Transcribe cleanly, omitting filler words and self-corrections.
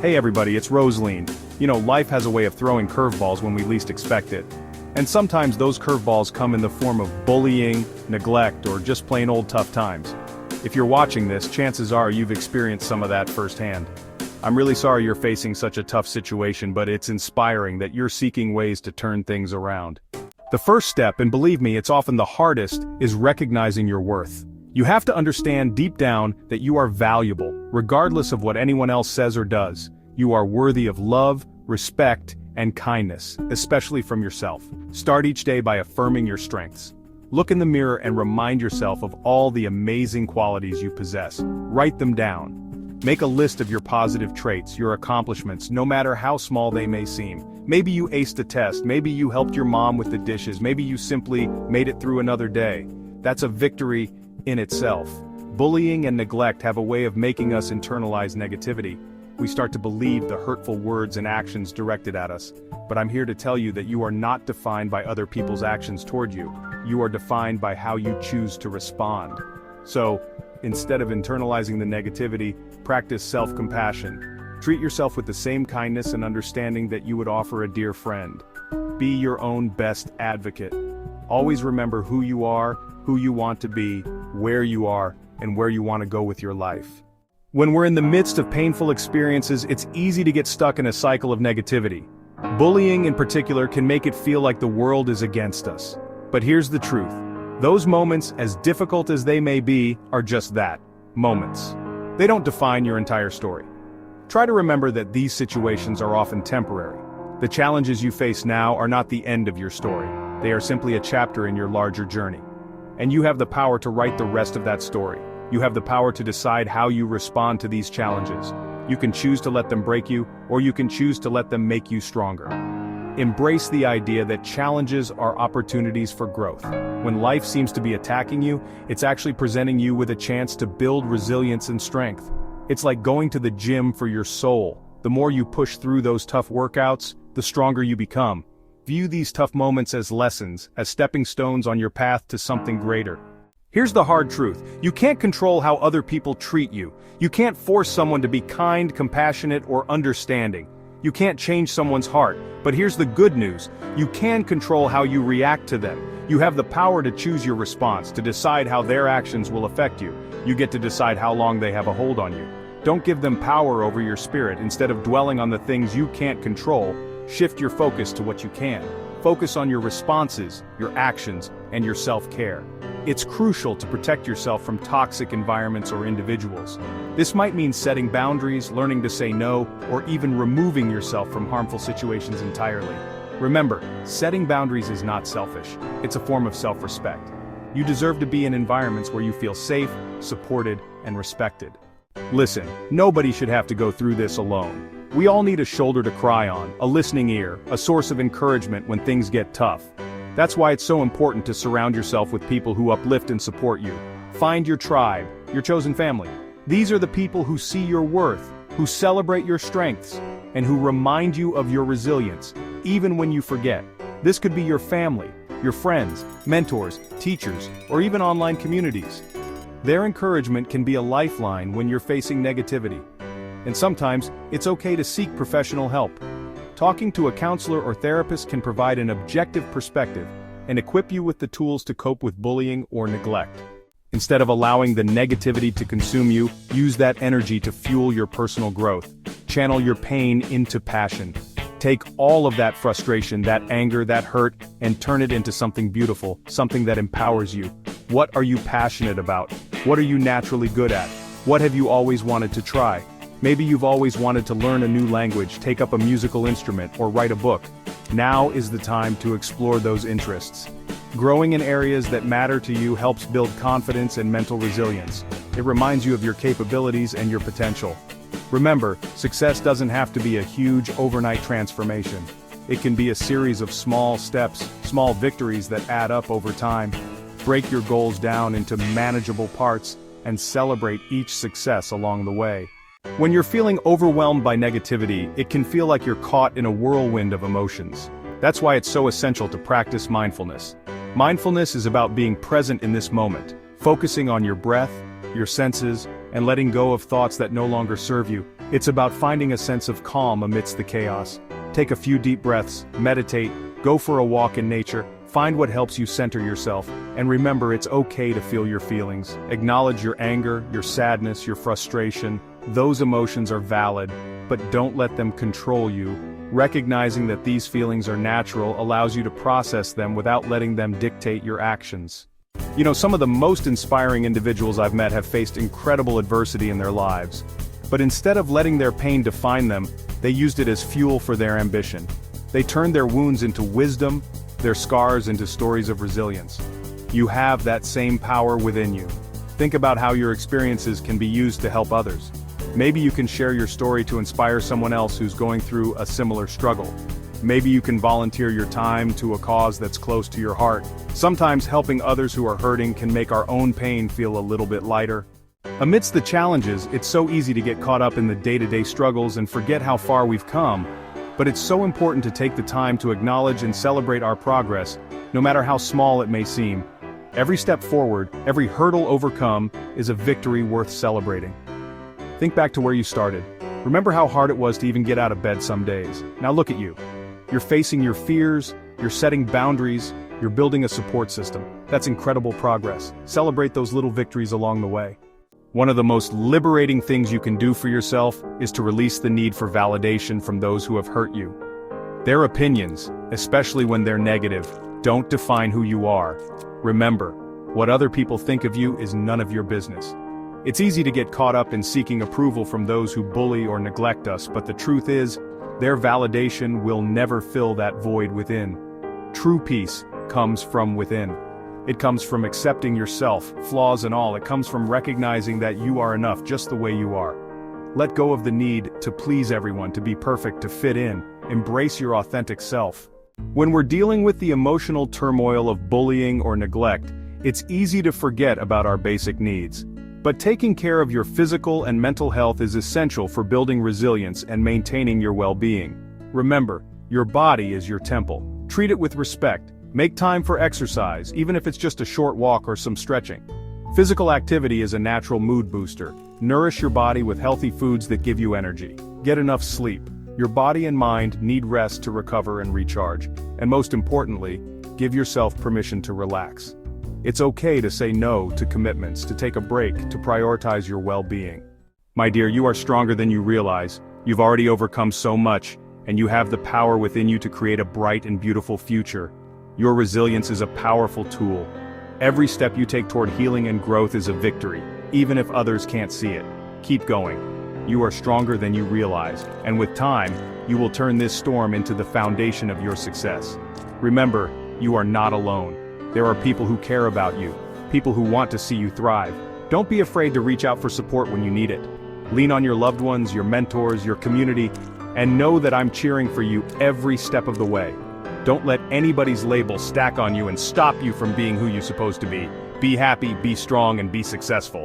Hey everybody, it's Rosaline. You know, life has a way of throwing curveballs when we least expect it. And sometimes those curveballs come in the form of bullying, neglect, or just plain old tough times. If you're watching this, chances are you've experienced some of that firsthand. I'm really sorry you're facing such a tough situation, but it's inspiring that you're seeking ways to turn things around. The first step, and believe me, it's often the hardest, is recognizing your worth. You have to understand deep down that you are valuable, regardless of what anyone else says or does. You are worthy of love, respect, and kindness, especially from yourself. Start each day by affirming your strengths. Look in the mirror and remind yourself of all the amazing qualities you possess. Write them down. Make a list of your positive traits, your accomplishments, no matter how small they may seem. Maybe you aced a test, maybe you helped your mom with the dishes, maybe you simply made it through another day. That's a victory in itself. Bullying and neglect have a way of making us internalize negativity. We start to believe the hurtful words and actions directed at us. But I'm here to tell you that you are not defined by other people's actions toward you. You are defined by how you choose to respond. So, instead of internalizing the negativity, practice self-compassion. Treat yourself with the same kindness and understanding that you would offer a dear friend. Be your own best advocate. Always remember who you are, who you want to be, where you are, and where you want to go with your life. When we're in the midst of painful experiences, it's easy to get stuck in a cycle of negativity. Bullying in particular can make it feel like the world is against us. But here's the truth. Those moments, as difficult as they may be, are just that, moments. They don't define your entire story. Try to remember that these situations are often temporary. The challenges you face now are not the end of your story. They are simply a chapter in your larger journey. And you have the power to write the rest of that story. You have the power to decide how you respond to these challenges. You can choose to let them break you, or you can choose to let them make you stronger. Embrace the idea that challenges are opportunities for growth. When life seems to be attacking you, it's actually presenting you with a chance to build resilience and strength. It's like going to the gym for your soul. The more you push through those tough workouts, the stronger you become. View these tough moments as lessons, as stepping stones on your path to something greater. Here's the hard truth. You can't control how other people treat you. You can't force someone to be kind, compassionate, or understanding. You can't change someone's heart. But here's the good news. You can control how you react to them. You have the power to choose your response, to decide how their actions will affect you. You get to decide how long they have a hold on you. Don't give them power over your spirit. Instead of dwelling on the things you can't control, shift your focus to what you can. Focus on your responses, your actions, and your self-care. It's crucial to protect yourself from toxic environments or individuals. This might mean setting boundaries, learning to say no, or even removing yourself from harmful situations entirely. Remember, setting boundaries is not selfish. It's a form of self-respect. You deserve to be in environments where you feel safe, supported, and respected. Listen, nobody should have to go through this alone. We all need a shoulder to cry on, a listening ear, a source of encouragement when things get tough. That's why it's so important to surround yourself with people who uplift and support you. Find your tribe, your chosen family. These are the people who see your worth, who celebrate your strengths, and who remind you of your resilience, even when you forget. This could be your family, your friends, mentors, teachers, or even online communities. Their encouragement can be a lifeline when you're facing negativity. And sometimes, it's okay to seek professional help. Talking to a counselor or therapist can provide an objective perspective and equip you with the tools to cope with bullying or neglect. Instead of allowing the negativity to consume you, use that energy to fuel your personal growth. Channel your pain into passion. Take all of that frustration, that anger, that hurt, and turn it into something beautiful, something that empowers you. What are you passionate about? What are you naturally good at? What have you always wanted to try? Maybe you've always wanted to learn a new language, take up a musical instrument, or write a book. Now is the time to explore those interests. Growing in areas that matter to you helps build confidence and mental resilience. It reminds you of your capabilities and your potential. Remember, success doesn't have to be a huge overnight transformation. It can be a series of small steps, small victories that add up over time. Break your goals down into manageable parts and celebrate each success along the way. When you're feeling overwhelmed by negativity, it can feel like you're caught in a whirlwind of emotions. That's why it's so essential to practice mindfulness. Mindfulness is about being present in this moment, focusing on your breath, your senses, and letting go of thoughts that no longer serve you. It's about finding a sense of calm amidst the chaos. Take a few deep breaths, meditate, go for a walk in nature, find what helps you center yourself, and remember it's okay to feel your feelings. Acknowledge your anger, your sadness, your frustration. Those emotions are valid, but don't let them control you. Recognizing that these feelings are natural allows you to process them without letting them dictate your actions. You know, some of the most inspiring individuals I've met have faced incredible adversity in their lives. But instead of letting their pain define them, they used it as fuel for their ambition. They turned their wounds into wisdom, their scars into stories of resilience. You have that same power within you. Think about how your experiences can be used to help others. Maybe you can share your story to inspire someone else who's going through a similar struggle. Maybe you can volunteer your time to a cause that's close to your heart. Sometimes helping others who are hurting can make our own pain feel a little bit lighter. Amidst the challenges, it's so easy to get caught up in the day-to-day struggles and forget how far we've come. But it's so important to take the time to acknowledge and celebrate our progress, no matter how small it may seem. Every step forward, every hurdle overcome, is a victory worth celebrating. Think back to where you started. Remember how hard it was to even get out of bed some days. Now look at you. You're facing your fears, you're setting boundaries, you're building a support system. That's incredible progress. Celebrate those little victories along the way. One of the most liberating things you can do for yourself is to release the need for validation from those who have hurt you. Their opinions, especially when they're negative, don't define who you are. Remember, what other people think of you is none of your business. It's easy to get caught up in seeking approval from those who bully or neglect us, but the truth is, their validation will never fill that void within. True peace comes from within. It comes from accepting yourself, flaws and all. It comes from recognizing that you are enough just the way you are. Let go of the need to please everyone, to be perfect, to fit in. Embrace your authentic self. When we're dealing with the emotional turmoil of bullying or neglect, it's easy to forget about our basic needs. But taking care of your physical and mental health is essential for building resilience and maintaining your well-being. Remember, your body is your temple. Treat it with respect. Make time for exercise, even if it's just a short walk or some stretching. Physical activity is a natural mood booster. Nourish your body with healthy foods that give you energy. Get enough sleep. Your body and mind need rest to recover and recharge. And most importantly, give yourself permission to relax. It's okay to say no to commitments, to take a break, to prioritize your well-being. My dear, you are stronger than you realize. You've already overcome so much, and you have the power within you to create a bright and beautiful future. Your resilience is a powerful tool. Every step you take toward healing and growth is a victory, even if others can't see it. Keep going. You are stronger than you realize, and with time, you will turn this storm into the foundation of your success. Remember, you are not alone. There are people who care about you, people who want to see you thrive. Don't be afraid to reach out for support when you need it. Lean on your loved ones, your mentors, your community, and know that I'm cheering for you every step of the way. Don't let anybody's label stack on you and stop you from being who you're supposed to be. Be happy, be strong, and be successful.